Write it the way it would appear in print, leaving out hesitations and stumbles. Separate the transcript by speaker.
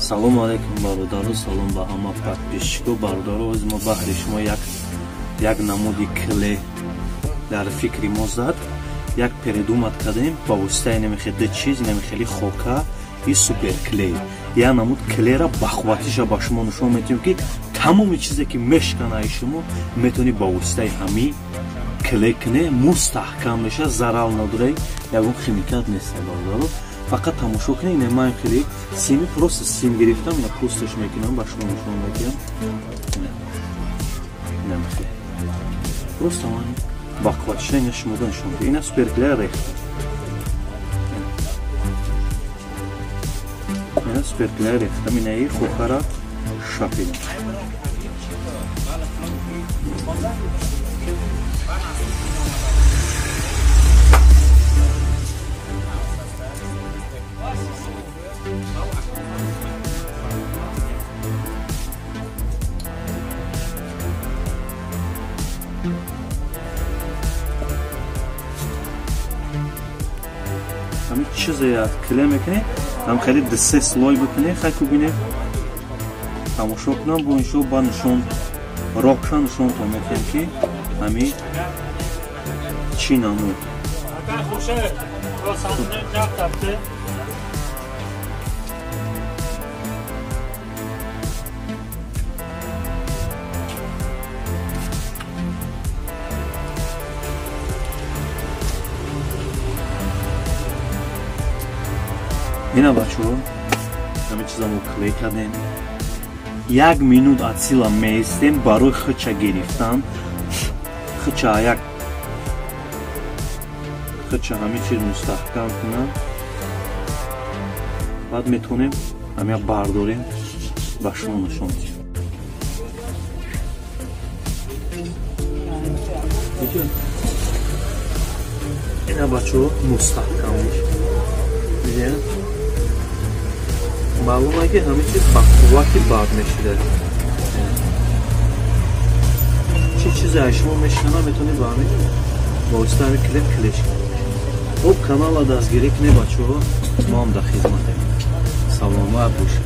Speaker 1: Салом алейкум бародару, салом ба ҳама подписчику бародару. Оз мо баҳри шумо як намуди клей дар фикри мо зад. Як передумат кардем ба воситаи намехели чиз, намехели хока и супер клей. Я намуд клейра бахватиша ба шумо нишон медиҳем ки тамоми чизе ки мешканаи шумо метавони ба воситаи ҳамин клей кune мустаҳкам меша, зарал надорад, ягон химикат нест бародару. Фақат тамошо кунед, ин ман хеле сими просто сим гирифтам, ина пусташ мекунам, ба шумо нишон медиҳам. Ина мехе. Просто ман бахватиша ина шумо нишон медиҳам. Ина супер клей рехта. Ина супер клей рехта, ина и хохара шапидам. Ҳамин чизе як клей мекунед, ҳам хеле се слой бикунед, хай кубинед. Тамошо кунам бо иншо ба нишон робша нишон то метем ки ҳамин чӣ намуд. Ина бачаҳо, ҳамин чизамо клей кардем. 1 минут аз сила меистем барои хича гирифтан. Хича як хича ҳамин чиз мустаҳкам кунам. Баъд метавонем ҳамин бардорем ба шумо нишон диҳем. Ина бачаҳо мустаҳкам мешавад. Маълуме ки ҳамин чиз ба қуввати бад мешавад. чӣ чизе аз шумо мешкана метавонед ба ҳамин ба воситаи ҳамин клей клеш кунед. хуб, канала дастгирӣ кунед бачаҳо, мо ҳам дар хизматем. Саломат бошед.